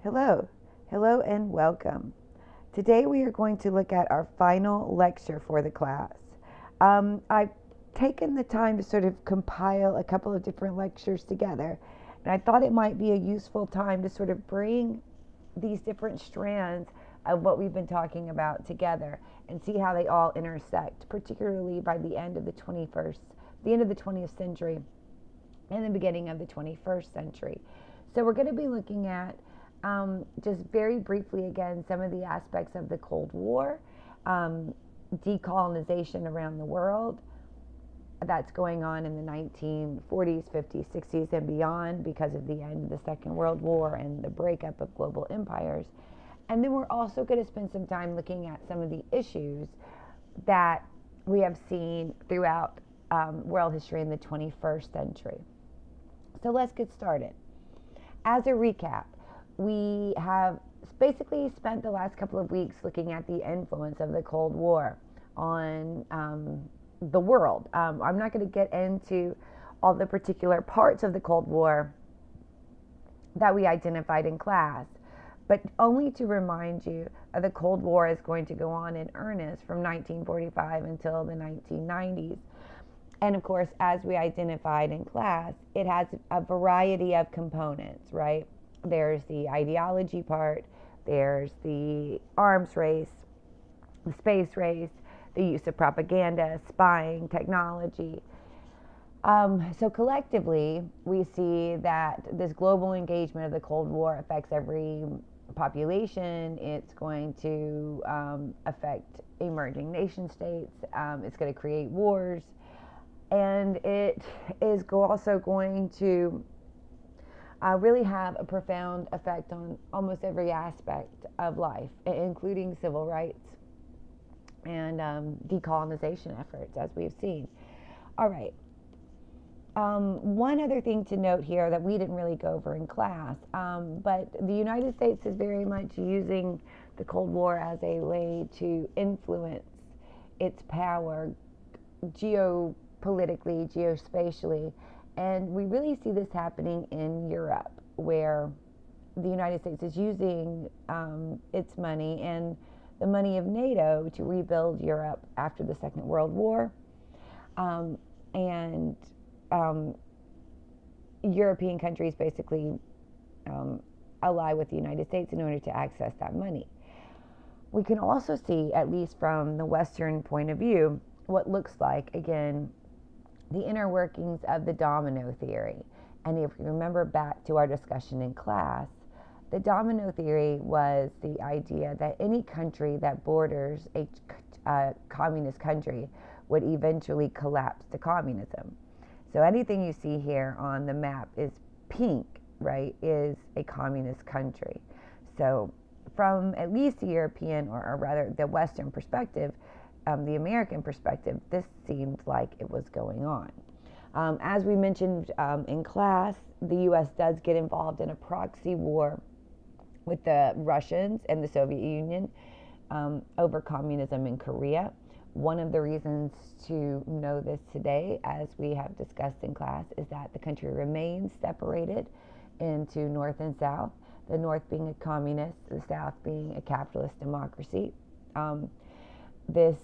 Hello, hello and welcome. Today we are going to look at our final lecture for the class. I've taken the time to sort of compile a couple of different lectures together, and I thought it might be a useful time to sort of bring these different strands of what we've been talking about together and see how they all intersect, particularly by the end of the 20th century and the beginning of the 21st century. So we're going to be looking at just very briefly again some of the aspects of the Cold War, decolonization around the world that's going on in the 1940s, 50s, 60s, and beyond because of the end of the Second World War and the breakup of global empires. And then we're also going to spend some time looking at some of the issues that we have seen throughout world history in the 21st century. So let's get started. As a recap, we have basically spent the last couple of weeks looking at the influence of the Cold War on the world. I'm not going to get into all the particular parts of the Cold War that we identified in class, but only to remind you the Cold War is going to go on in earnest from 1945 until the 1990s. And of course, as we identified in class, it has a variety of components, right? There's the ideology part, there's the arms race, the space race, the use of propaganda, spying, technology. So collectively, we see that this global engagement of the Cold War affects every population. It's going to affect emerging nation states. It's going to create wars. And it is also going to really have a profound effect on almost every aspect of life, including civil rights and decolonization efforts, as we've seen. All right. One other thing to note here that we didn't really go over in class, but the United States is very much using the Cold War as a way to influence its power geopolitically, geospatially, and we really see this happening in Europe, where the United States is using its money and the money of NATO to rebuild Europe after the Second World War, and European countries basically ally with the United States in order to access that money. We can also see, at least from the Western point of view, what looks like, again, the inner workings of the domino theory. And if you remember back to our discussion in class, the domino theory was the idea that any country that borders a communist country would eventually collapse to communism. So anything you see here on the map is pink, right, is a communist country. So from at least the European, or rather the Western perspective, the American perspective, this seemed like it was going on. As we mentioned in class, the U.S. does get involved in a proxy war with the Russians and the Soviet Union over communism in Korea. One of the reasons to know this today, as we have discussed in class, is that the country remains separated into North and South, the North being a communist, the South being a capitalist democracy. This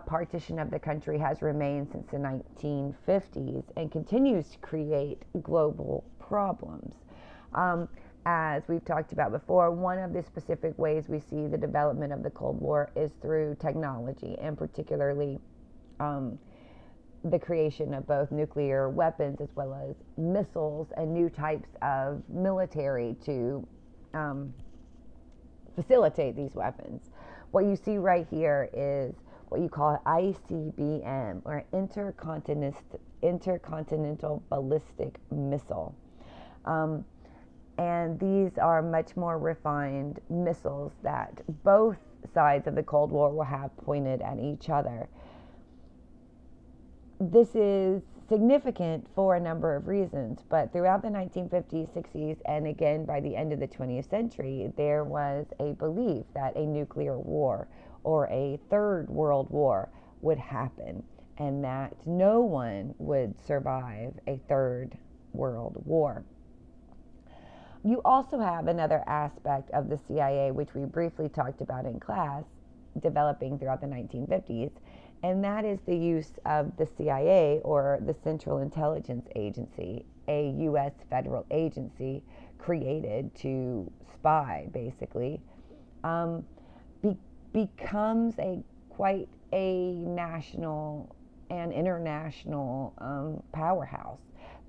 partition of the country has remained since the 1950s and continues to create global problems. As we've talked about before, one of the specific ways we see the development of the Cold War is through technology, and particularly the creation of both nuclear weapons as well as missiles and new types of military to facilitate these weapons. What you see right here is what you call ICBM, or intercontinental ballistic missile. And these are much more refined missiles that both sides of the Cold War will have pointed at each other. This is significant for a number of reasons, but throughout the 1950s, 60s, and again by the end of the 20th century, there was a belief that a nuclear war or a third world war would happen, and that no one would survive a third world war. You also have another aspect of the CIA, which we briefly talked about in class, developing throughout the 1950s, and that is the use of the CIA, or the Central Intelligence Agency, a U.S. federal agency created to spy, basically, um, becomes quite a national and international powerhouse.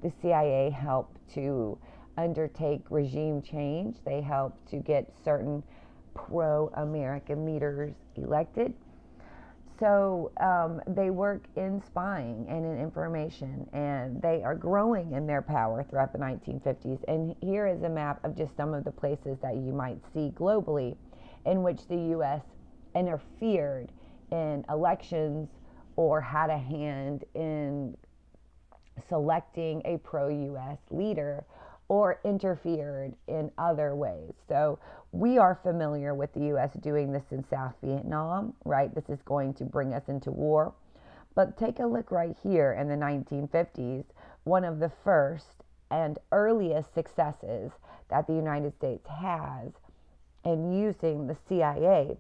The CIA helped to undertake regime change. They helped to get certain pro-American leaders elected. So they work in spying and in information, and they are growing in their power throughout the 1950s. And here is a map of just some of the places that you might see globally in which the U.S. interfered in elections or had a hand in selecting a pro-U.S. leader or interfered in other ways. So we are familiar with the U.S. doing this in South Vietnam, right? This is going to bring us into war. But take a look right here in the 1950s, one of the first and earliest successes that the United States has in using the CIA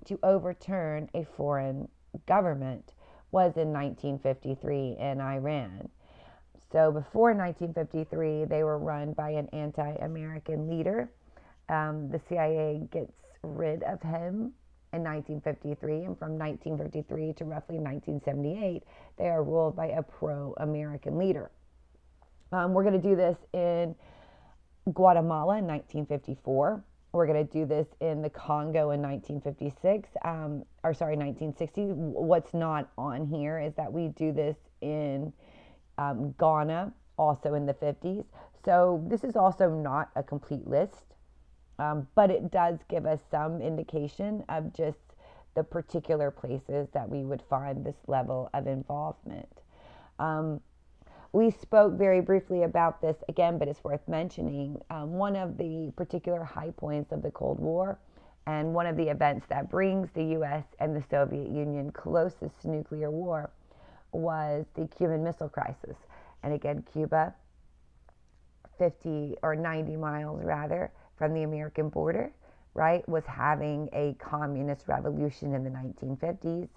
to overturn a foreign government was in 1953 in Iran. So before 1953, they were run by an anti-American leader. The CIA gets rid of him in 1953, and from 1953 to roughly 1978, they are ruled by a pro-American leader. We're going to do this in Guatemala in 1954. We're going to do this in the Congo in 1956, 1960. What's not on here is that we do this in Ghana, also in the 50s. So this is also not a complete list, but it does give us some indication of just the particular places that we would find this level of involvement. We spoke very briefly about this again, but it's worth mentioning. One of the particular high points of the Cold War, and one of the events that brings the U.S. and the Soviet Union closest to nuclear war, was the Cuban Missile Crisis. And again, Cuba, 50 or 90 miles rather from the American border, right, was having a communist revolution in the 1950s.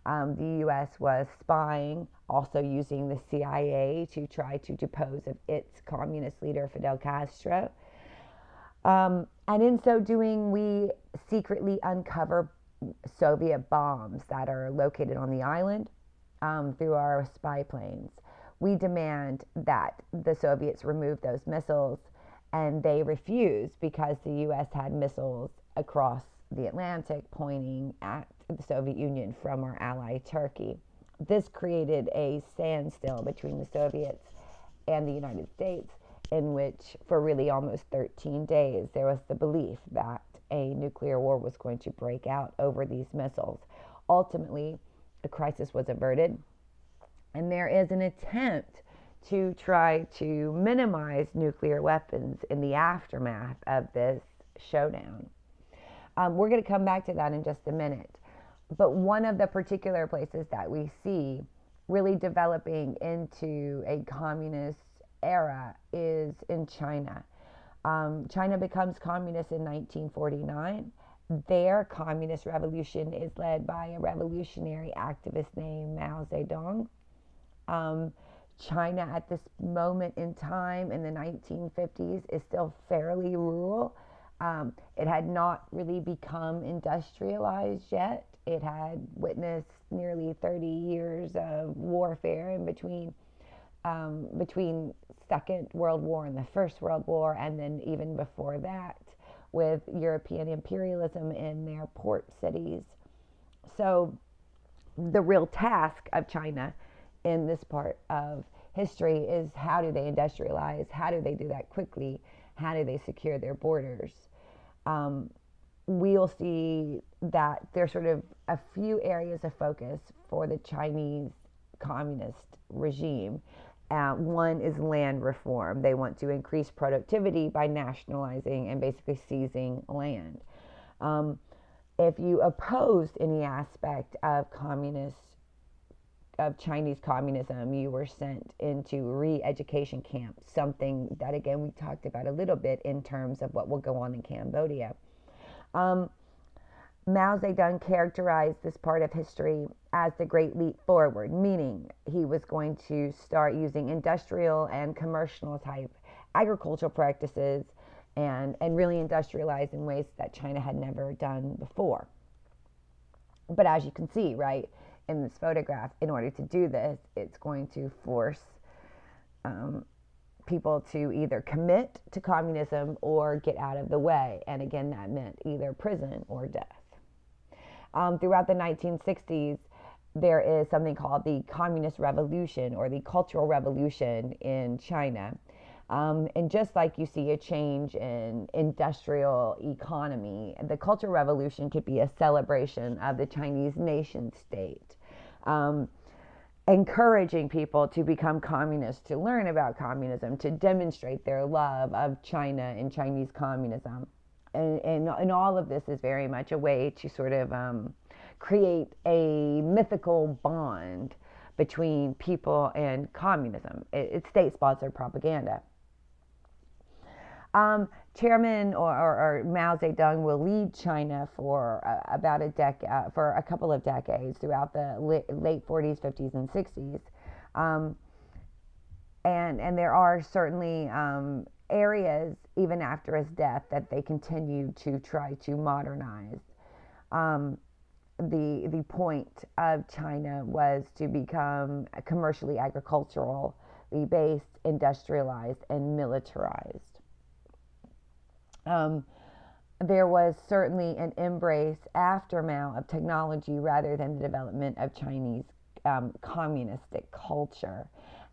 The U.S. was spying, also using the CIA to try to depose of its communist leader, Fidel Castro. And in so doing, we secretly uncover Soviet bombs that are located on the island through our spy planes. We demand that the Soviets remove those missiles, and they refuse because the U.S. had missiles across the Atlantic pointing at the Soviet Union from our ally Turkey. This created a standstill between the Soviets and the United States, in which for really almost 13 days there was the belief that a nuclear war was going to break out over these missiles. Ultimately, the crisis was averted, and there is an attempt to try to minimize nuclear weapons in the aftermath of this showdown. We're going to come back to that in just a minute. But one of the particular places that we see really developing into a communist era is in China. China becomes communist in 1949. Their communist revolution is led by a revolutionary activist named Mao Zedong. China at this moment in time in the 1950s is still fairly rural. It had not really become industrialized yet. It had witnessed nearly 30 years of warfare in between Second World War and the First World War, and then even before that with European imperialism in their port cities. So the real task of China in this part of history is, how do they industrialize? How do they do that quickly? How do they secure their borders? We'll see that there's sort of a few areas of focus for the Chinese communist regime. One is land reform. They want to increase productivity by nationalizing and basically seizing land. If you opposed any aspect of communist of Chinese communism, you were sent into re-education camps, something that, again, we talked about a little bit in terms of what will go on in Cambodia. Mao Zedong characterized this part of history as the Great Leap Forward, meaning he was going to start using industrial and commercial type agricultural practices and really industrialize in ways that China had never done before. But as you can see, right, in this photograph, in order to do this, it's going to force people to either commit to communism or get out of the way. And again, that meant either prison or death. Throughout the 1960s, there is something called the Communist Revolution or the Cultural Revolution in China. And just like you see a change in industrial economy, the Cultural Revolution could be a celebration of the Chinese nation state, encouraging people to become communists, to learn about communism, to demonstrate their love of China and Chinese communism. And all of this is very much a way to sort of create a mythical bond between people and communism. It's state-sponsored propaganda. Chairman or Mao Zedong will lead China for about a decade, for a couple of decades throughout the late 40s, 50s, and 60s. And there are certainly areas, even after his death, that they continued to try to modernize. The point of China was to become commercially, agriculturally based, industrialized, and militarized. There was certainly an embrace after Mao of technology rather than the development of Chinese communistic culture.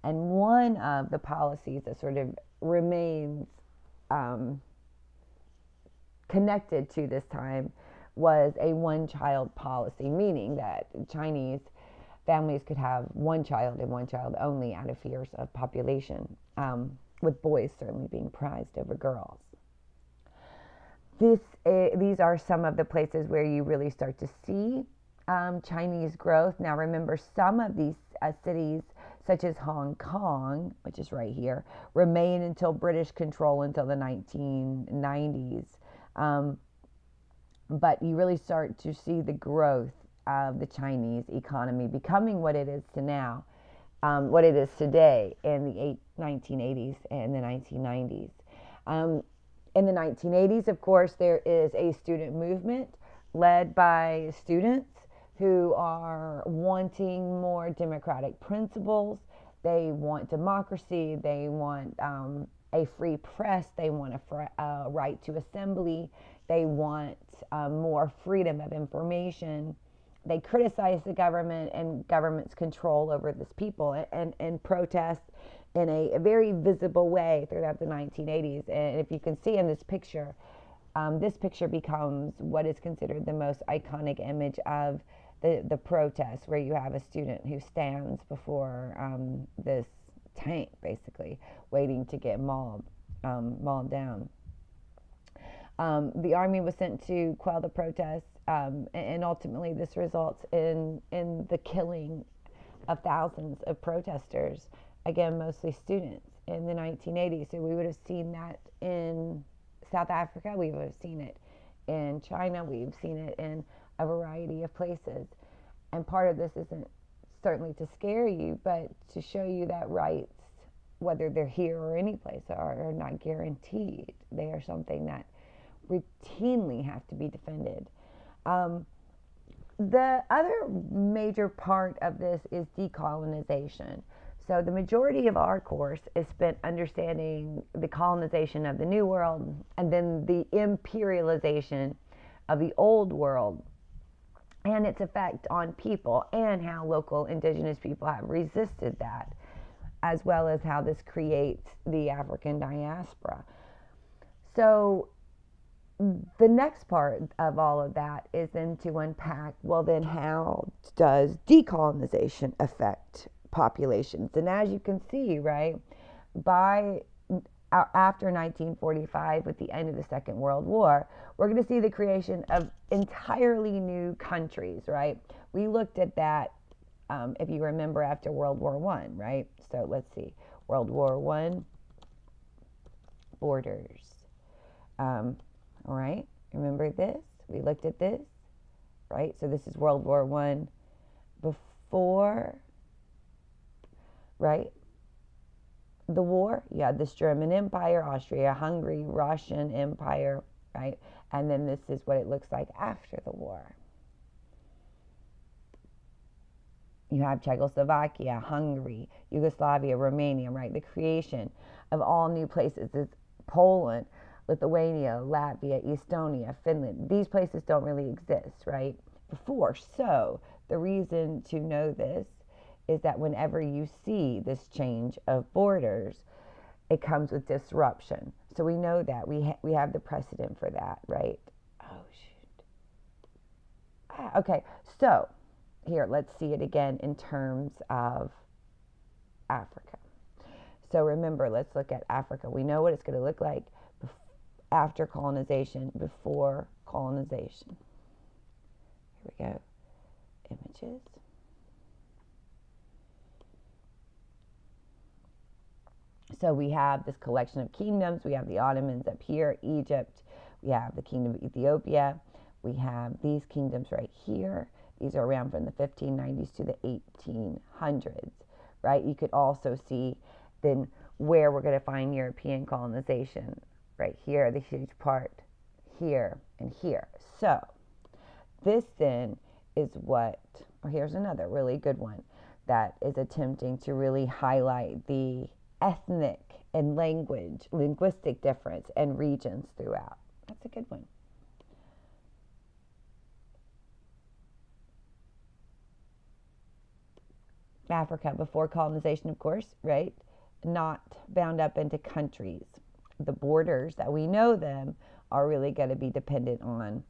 And one of the policies that sort of remains connected to this time was a one-child policy, meaning that Chinese families could have one child and one child only out of fears of population, with boys certainly being prized over girls. These are some of the places where you really start to see Chinese growth. Now remember, some of these cities, such as Hong Kong, which is right here, remain until British control until the 1990s. But you really start to see the growth of the Chinese economy becoming what it is to now, what it is today in the 1980s and the 1990s. In the 1980s, of course, there is a student movement led by students who are wanting more democratic principles. They want democracy. They want a free press. They want a right to assembly. They want more freedom of information. They criticize the government and government's control over this people and protest in a very visible way throughout the 1980s. And if you can see in this picture becomes what is considered the most iconic image of the protest, where you have a student who stands before this tank, basically, waiting to get mauled down. The army was sent to quell the protests, and ultimately this results in the killing of thousands of protesters, again, mostly students, in the 1980s. So we would have seen that in South Africa, we would have seen it in China, we've seen it in a variety of places. And part of this isn't certainly to scare you, but to show you that rights, whether they're here or any place, are not guaranteed. They are something that routinely have to be defended. The other major part of this is decolonization. So the majority of our course is spent understanding the colonization of the New World and then the imperialization of the Old World and its effect on people and how local indigenous people have resisted that, as well as how this creates the African diaspora. So the next part of all of that is then to unpack, well, then how does decolonization affect populations? And as you can see, right, after 1945, with the end of the Second World War, we're going to see the creation of entirely new countries, right? We looked at that if you remember after World War I, right? So let's see, World War I, borders. All right, remember this? We looked at this, right? So this is World War I before, right? The war, you had this German Empire, Austria-Hungary, Russian Empire, right? And then this is what it looks like after the war. You have Czechoslovakia, Hungary, Yugoslavia, Romania, right? The creation of all new places is Poland, Lithuania, Latvia, Estonia, Finland. These places don't really exist, right? Before. So the reason to know this is that whenever you see this change of borders, it comes with disruption. So we know that. We have the precedent for that, right? Oh, shoot. Okay, so here, let's see it again in terms of Africa. So remember, let's look at Africa. We know what it's going to look like after colonization, before colonization. Here we go. Images. So we have this collection of kingdoms. We have the Ottomans up here, Egypt. We have the Kingdom of Ethiopia. We have these kingdoms right here. These are around from the 1590s to the 1800s, right? You could also see then where we're going to find European colonization, right here, the huge part here and here. So this then is what, or here's another really good one that is attempting to really highlight the ethnic and linguistic difference and regions throughout. That's a good one. Africa before colonization, of course, right? Not bound up into countries. The borders that we know them are really going to be dependent on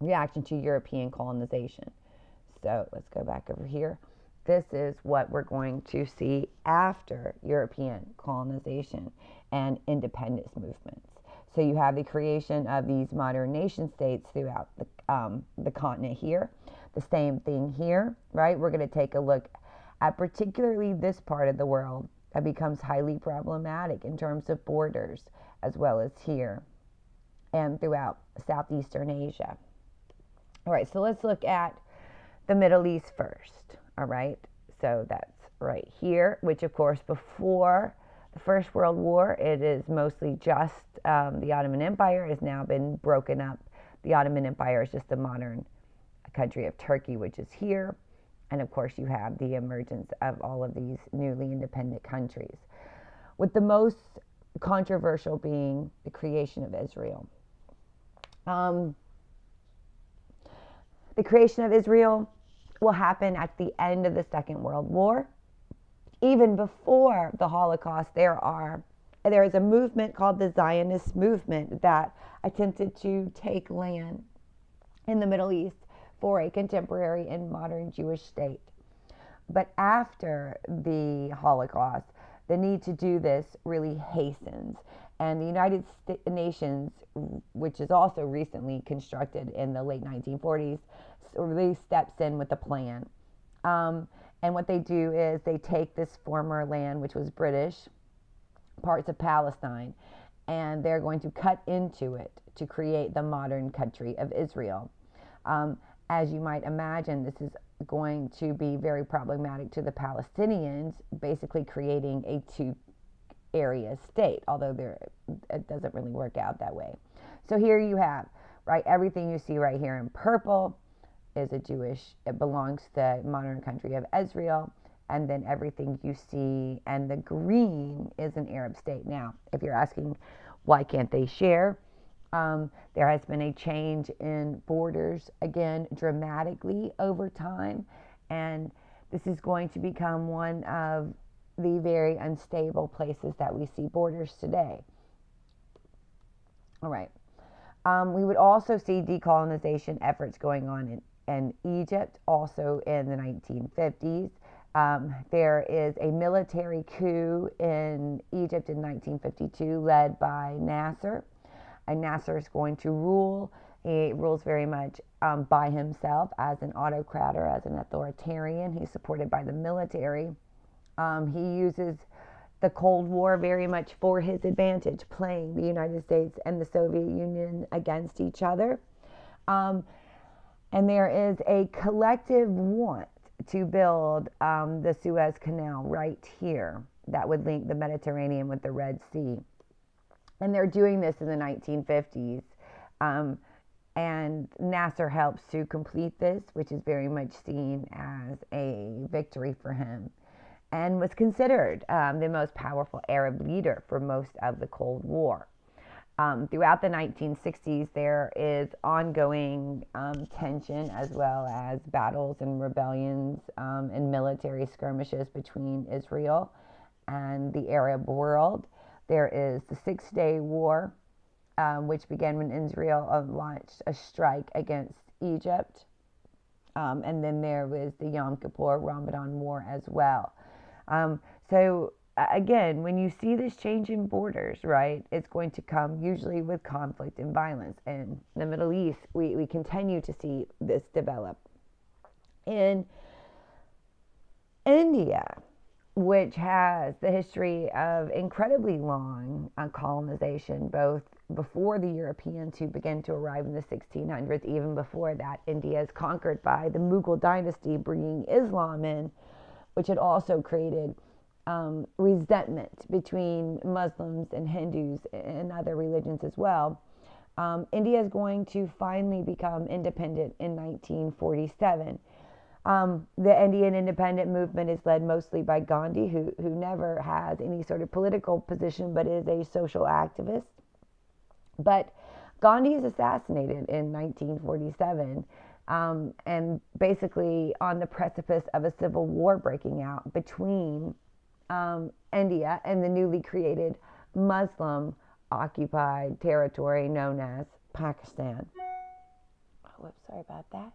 reaction to European colonization. So let's go back over here. This is what we're going to see after European colonization and independence movements. So you have the creation of these modern nation states throughout the continent here. The same thing here, right? We're going to take a look at particularly this part of the world that becomes highly problematic in terms of borders, as well as here and throughout Southeastern Asia. All right, so let's look at the Middle East first. All right, so that's right here, which of course before the First World War, it is mostly just the Ottoman Empire has now been broken up. The Ottoman Empire is just the modern country of Turkey, which is here. And of course, you have the emergence of all of these newly independent countries, with the most controversial being the creation of Israel. The creation of Israel will happen at the end of the Second World War. Even before the Holocaust, there is a movement called the Zionist movement that attempted to take land in the Middle East for a contemporary and modern Jewish state. But after the Holocaust, the need to do this really hastens. And the United Nations, which is also recently constructed in the late 1940s, really steps in with a plan. And what they do is they take this former land, which was British, parts of Palestine, and they're going to cut into it to create the modern country of Israel. As you might imagine, this is going to be very problematic to the Palestinians, basically creating a two-area state, although it doesn't really work out that way. So here you have, right, everything you see right here in purple is it belongs to the modern country of Israel, and then everything you see, and the green is an Arab state. Now, if you're asking why can't they share, there has been a change in borders, again, dramatically over time, and this is going to become one of the very unstable places that we see borders today. All right. We would also see decolonization efforts going on in Egypt, also in the 1950s. There is a military coup in Egypt in 1952 led by Nasser. And Nasser is going to rule He rules very much by himself as an autocrat or as an authoritarian. He's supported by the military. He uses the Cold War very much for his advantage, playing the United States and the Soviet Union against each other. And there is a collective want to build the Suez Canal right here that would link the Mediterranean with the Red Sea. And they're doing this in the 1950s. And Nasser helps to complete this, which is very much seen as a victory for him, and was considered the most powerful Arab leader for most of the Cold War. Throughout the 1960s, there is ongoing tension, as well as battles and rebellions and military skirmishes between Israel and the Arab world. There is the Six-Day War, which began when Israel launched a strike against Egypt. And then there was the Yom Kippur Ramadan War as well. So again, when you see this change in borders, right, it's going to come usually with conflict and violence. In the Middle East, we continue to see this develop. In India, which has the history of incredibly long colonization, both before the Europeans who began to arrive in the 1600s, even before that, India is conquered by the Mughal dynasty, bringing Islam in, which had also created resentment between Muslims and Hindus and other religions as well. India is going to finally become independent in 1947. The Indian independent movement is led mostly by Gandhi, who never has any sort of political position but is a social activist. But Gandhi is assassinated in 1947, and basically on the precipice of a civil war breaking out between India and the newly created Muslim occupied territory known as Pakistan. Oh, whoops, sorry about that.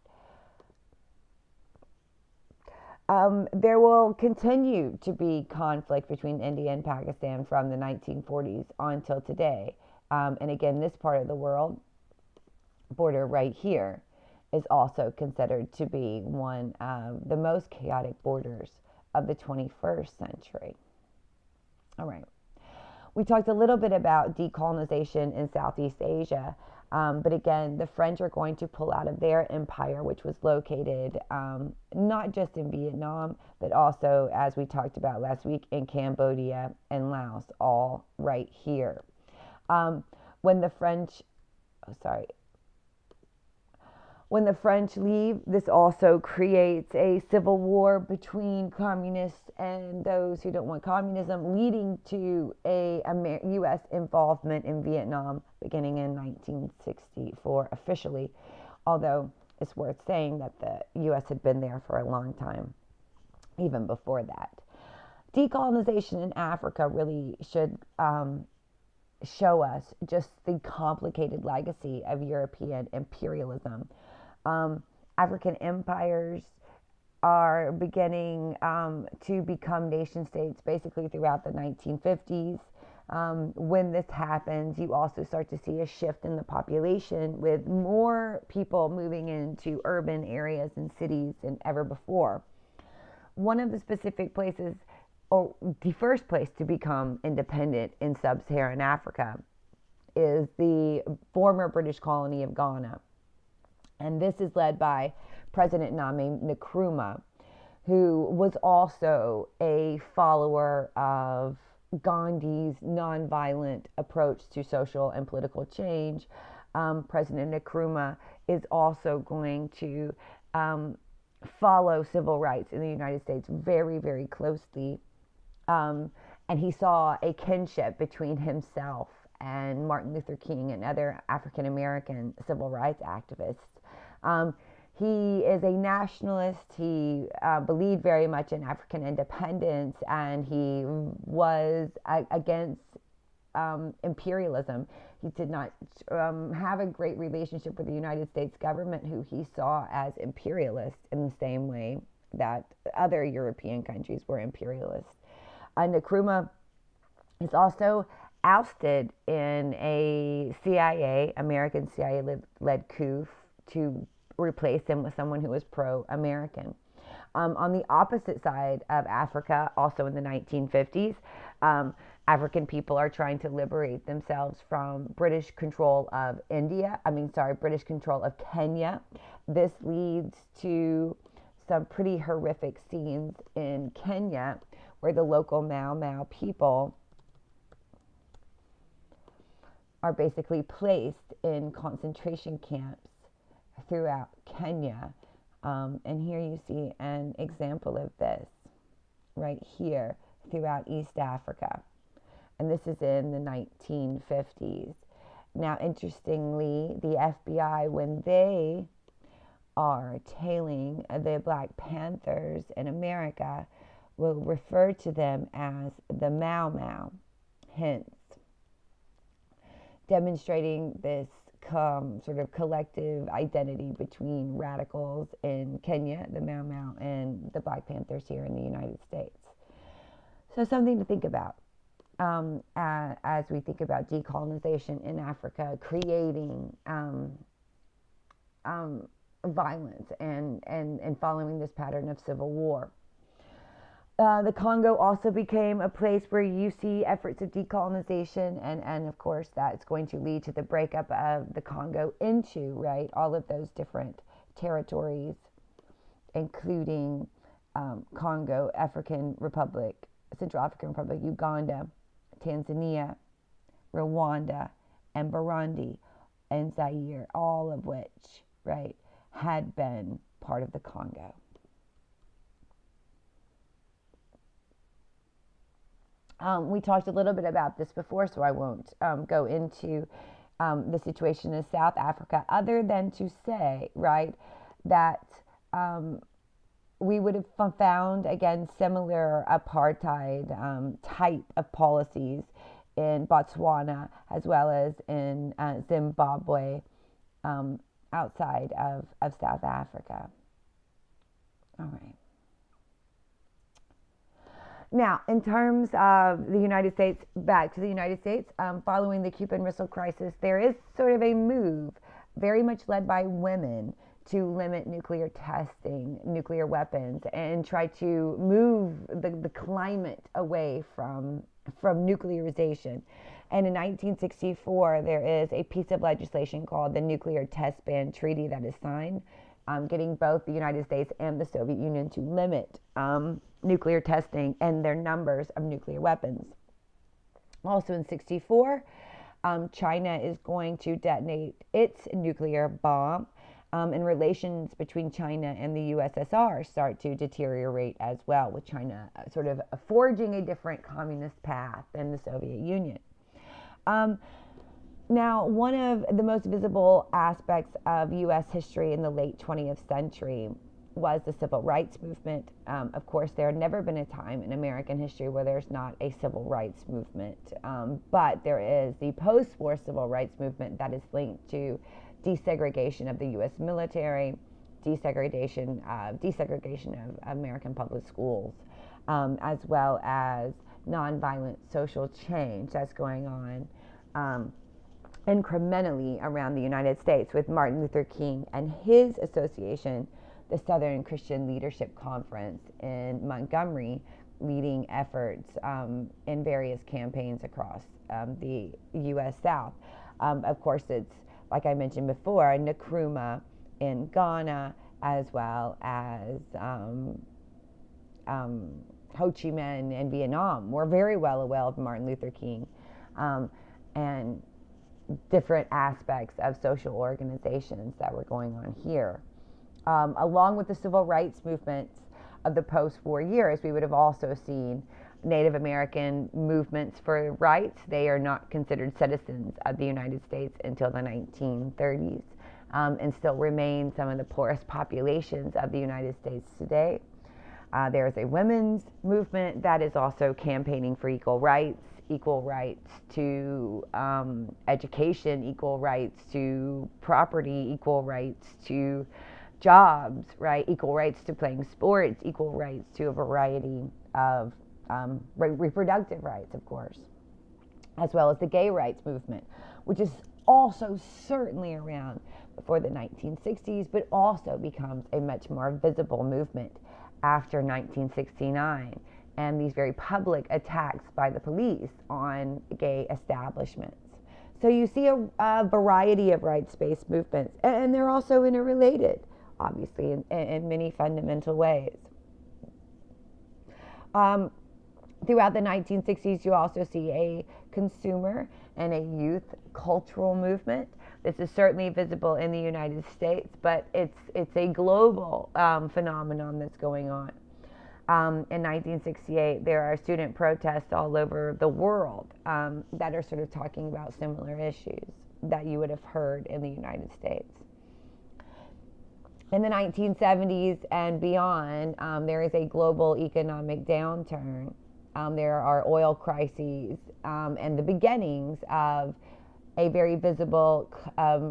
There will continue to be conflict between India and Pakistan from the 1940s until today. And again, this part of the world, border right here, is also considered to be one of the most chaotic borders of the 21st century. All right. We talked a little bit about decolonization in Southeast Asia. But again, the French are going to pull out of their empire, which was located not just in Vietnam, but also, as we talked about last week, in Cambodia and Laos, all right here. When the French leave, this also creates a civil war between communists and those who don't want communism, leading to a U.S. involvement in Vietnam beginning in 1964 officially, although it's worth saying that the U.S. had been there for a long time, even before that. Decolonization in Africa really should show us just the complicated legacy of European imperialism. African empires are beginning to become nation states basically throughout the 1950s. When this happens, you also start to see a shift in the population, with more people moving into urban areas and cities than ever before. One of the specific places, or the first place to become independent in sub-Saharan Africa, is the former British colony of Ghana. And this is led by President Kwame Nkrumah, who was also a follower of Gandhi's nonviolent approach to social and political change. President Nkrumah is also going to follow civil rights in the United States very, very closely. And he saw a kinship between himself and Martin Luther King and other African American civil rights activists. He is a nationalist. He believed very much in African independence, and he was against imperialism. He did not have a great relationship with the United States government, who he saw as imperialist in the same way that other European countries were imperialist. Nkrumah is also ousted in a CIA, American CIA-led coup to replace him with someone who was pro-American. On the opposite side of Africa, also in the 1950s, African people are trying to liberate themselves from British control of British control of Kenya. This leads to some pretty horrific scenes in Kenya where the local Mau Mau people are basically placed in concentration camps throughout Kenya. And here you see an example of this right here throughout East Africa. And this is in the 1950s. Now, interestingly, the FBI, when they are tailing the Black Panthers in America, will refer to them as the Mau Mau, hence demonstrating this sort of collective identity between radicals in Kenya, the Mau Mau, and the Black Panthers here in the United States. So something to think about as we think about decolonization in Africa, creating violence and following this pattern of civil war. The Congo also became a place where you see efforts of decolonization, and of course that's going to lead to the breakup of the Congo into, right, all of those different territories, including Congo, African Republic, Central African Republic, Uganda, Tanzania, Rwanda, and Burundi, and Zaire, all of which, right, had been part of the Congo. We talked a little bit about this before, so I won't go into the situation in South Africa, other than to say, right, that we would have found, again, similar apartheid type of policies in Botswana as well as in Zimbabwe, outside of South Africa. All right. Now, in terms of the United States, back to the United States, following the Cuban Missile Crisis, there is sort of a move, very much led by women, to limit nuclear testing, nuclear weapons, and try to move the climate away from nuclearization. And in 1964, there is a piece of legislation called the Nuclear Test Ban Treaty that is signed, getting both the United States and the Soviet Union to limit nuclear testing and their numbers of nuclear weapons. Also in 64, China is going to detonate its nuclear bomb, and relations between China and the USSR start to deteriorate as well, with China sort of forging a different communist path than the Soviet Union. Now, one of the most visible aspects of U.S. history in the late 20th century was the civil rights movement. Of course, there had never been a time in American history where there's not a civil rights movement, but there is the post-war civil rights movement that is linked to desegregation of the U.S. military, desegregation of American public schools, as well as nonviolent social change that's going on incrementally around the United States, with Martin Luther King and his association, the Southern Christian Leadership Conference in Montgomery, leading efforts in various campaigns across the U.S. South. Of course, it's, like I mentioned before, Nkrumah in Ghana, as well as Ho Chi Minh in Vietnam. We're very well aware of Martin Luther King and different aspects of social organizations that were going on here. Along with the civil rights movements of the post-war years, we would have also seen Native American movements for rights. They are not considered citizens of the United States until the 1930s, and still remain some of the poorest populations of the United States today. There is a women's movement that is also campaigning for equal rights to education, equal rights to property, equal rights to jobs, right? Equal rights to playing sports, equal rights to a variety of reproductive rights, of course. as well as the gay rights movement, which is also certainly around before the 1960s, but also becomes a much more visible movement after 1969 and these very public attacks by the police on gay establishments. So you see a variety of rights-based movements, and they're also interrelated, obviously, in many fundamental ways. Throughout the 1960s, you also see a consumer and a youth cultural movement. This is certainly visible in the United States, but it's a global phenomenon that's going on. In 1968, there are student protests all over the world that are sort of talking about similar issues that you would have heard in the United States. In the 1970s and beyond, there is a global economic downturn. There are oil crises and the beginnings of a very visible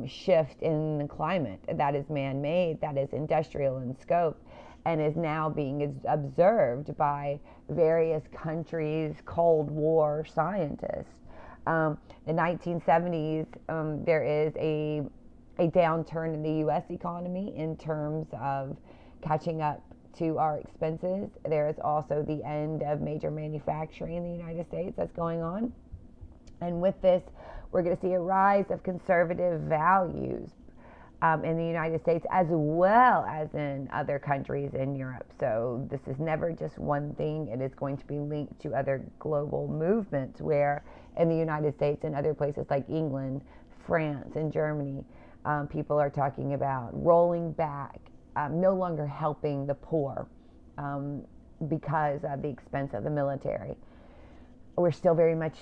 shift in the climate that is man-made, that is industrial in scope, and is now being observed by various countries' Cold War scientists. In the 1970s, there is a downturn in the U.S. economy in terms of catching up to our expenses. There is also the end of major manufacturing in the United States that's going on. And with this, we're going to see a rise of conservative values in the United States as well as in other countries in Europe. So this is never just one thing. It is going to be linked to other global movements where in the United States and other places like England, France, and Germany, people are talking about rolling back, no longer helping the poor because of the expense of the military. We're still very much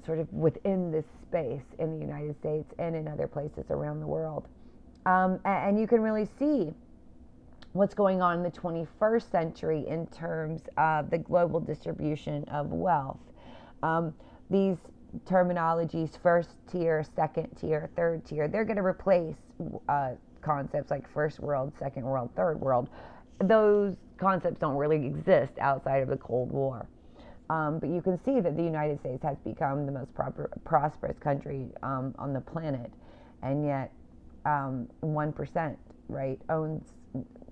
sort of within this space in the United States and in other places around the world. And you can really see what's going on in the 21st century in terms of the global distribution of wealth. These terminologies, first tier, second tier, third tier, they're going to replace concepts like first world, second world, third world. Those concepts don't really exist outside of the Cold War. But you can see that the United States has become the most prosperous country on the planet, and yet 1%, right, owns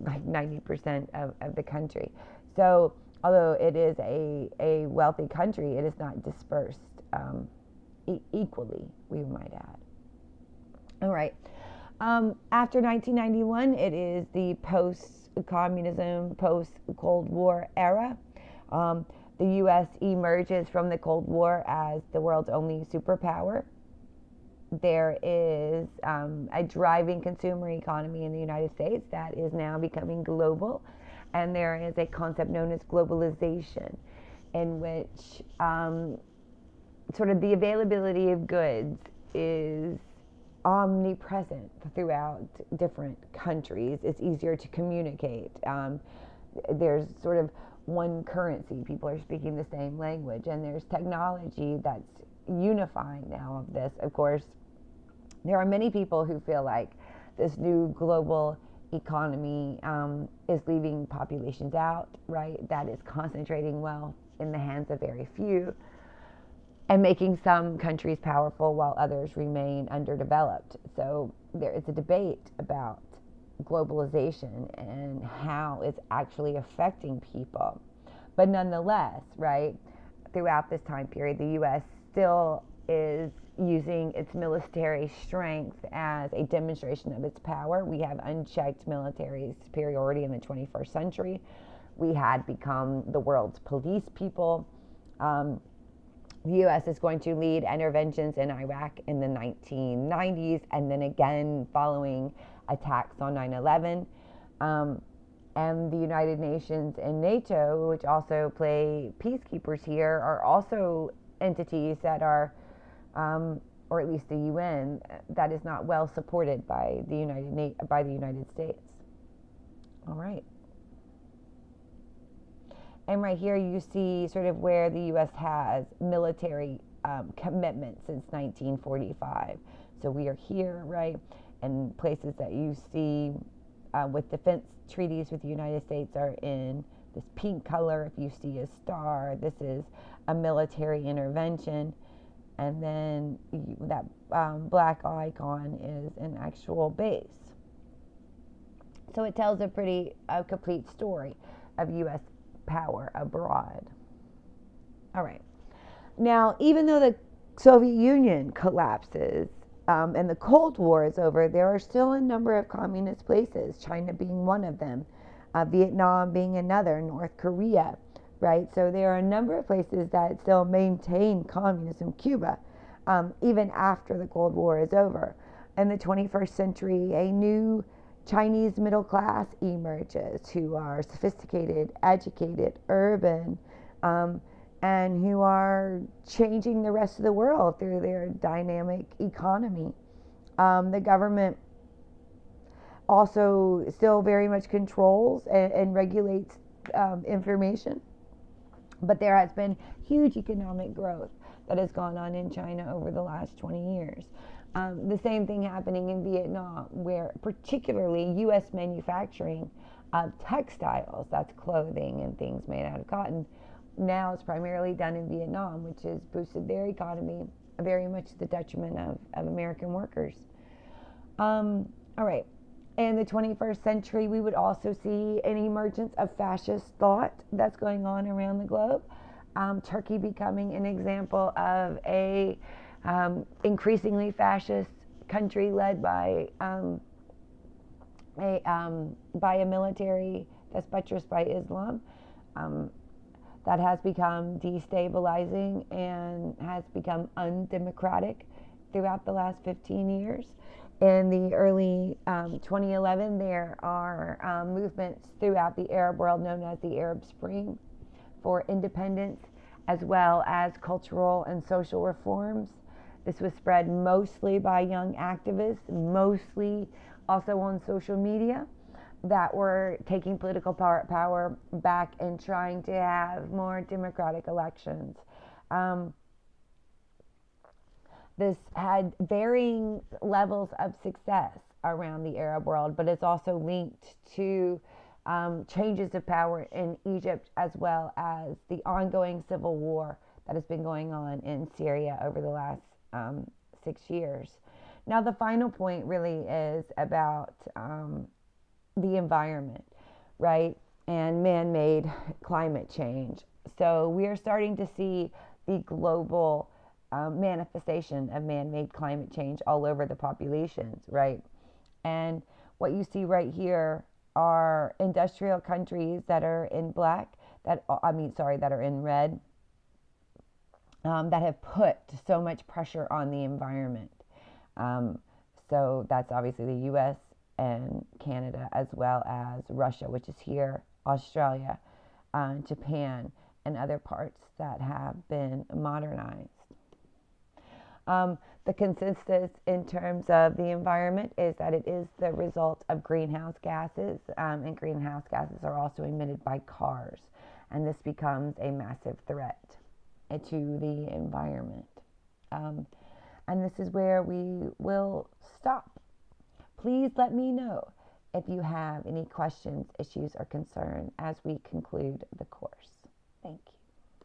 like 90% of the country. So although it is a wealthy country, it is not dispersed equally, we might add. All right. After 1991, it is the post-communism, post-Cold War era. The U.S. emerges from the Cold War as the world's only superpower. There is a driving consumer economy in the United States that is now becoming global. And there is a concept known as globalization, in which sort of the availability of goods is omnipresent throughout different countries. It's easier to communicate. There's sort of one currency. People are speaking the same language, and there's technology that's unifying now of this. Of course, there are many people who feel like this new global economy is leaving populations out, right? That is concentrating wealth in the hands of very few and making some countries powerful while others remain underdeveloped. So there is a debate about globalization and how it's actually affecting people. But nonetheless, right, throughout this time period, the U.S. still is using its military strength as a demonstration of its power. We have unchecked military superiority in the 21st century. We had become the world's police people. The U.S. is going to lead interventions in Iraq in the 1990s, and then again following attacks on 9/11. And the United Nations and NATO, which also play peacekeepers here, are also entities that are, or at least the UN, that is not well supported by the United States. All right. And right here you see sort of where the U.S. has military commitment since 1945. So we are here, right? And places that you see with defense treaties with the United States are in this pink color. If you see a star, this is a military intervention. and then that black icon is an actual base. So it tells a complete story of U.S. power abroad. All right. Now, even though the Soviet Union collapses and the Cold War is over, there are still a number of communist places, China being one of them, Vietnam being another, North Korea, right? So there are a number of places that still maintain communism, Cuba, even after the Cold War is over. In the 21st century, a new Chinese middle class emerges who are sophisticated, educated, urban, and who are changing the rest of the world through their dynamic economy. The government also still very much controls and regulates information, but there has been huge economic growth that has gone on in China over the last 20 years. The same thing happening in Vietnam, where particularly U.S. manufacturing of textiles, that's clothing and things made out of cotton, now it's primarily done in Vietnam, which has boosted their economy very much to the detriment of American workers. All right. In the 21st century, we would also see an emergence of fascist thought that's going on around the globe. Turkey becoming an example of a increasingly fascist country led by a military that's buttressed by Islam. That has become destabilizing and has become undemocratic throughout the last 15 years. In the early 2011, there are movements throughout the Arab world known as the Arab Spring for independence, as well as cultural and social reforms. This was spread mostly by young activists, mostly also on social media, that were taking political power back and trying to have more democratic elections. This had varying levels of success around the Arab world, but it's also linked to changes of power in Egypt, as well as the ongoing civil war that has been going on in Syria over the last 6 years. Now, the final point really is about the environment, right? And man-made climate change. So we are starting to see the global manifestation of man-made climate change all over the populations, right? And what you see right here are industrial countries that are in black, that are in red, that have put so much pressure on the environment. So that's obviously the U.S. and Canada, as well as Russia, which is here, Australia, Japan, and other parts that have been modernized. The consensus in terms of the environment is that it is the result of greenhouse gases, and greenhouse gases are also emitted by cars, and this becomes a massive threat to the environment. And this is where we will stop. Please let me know if you have any questions, issues, or concerns as we conclude the course. Thank you.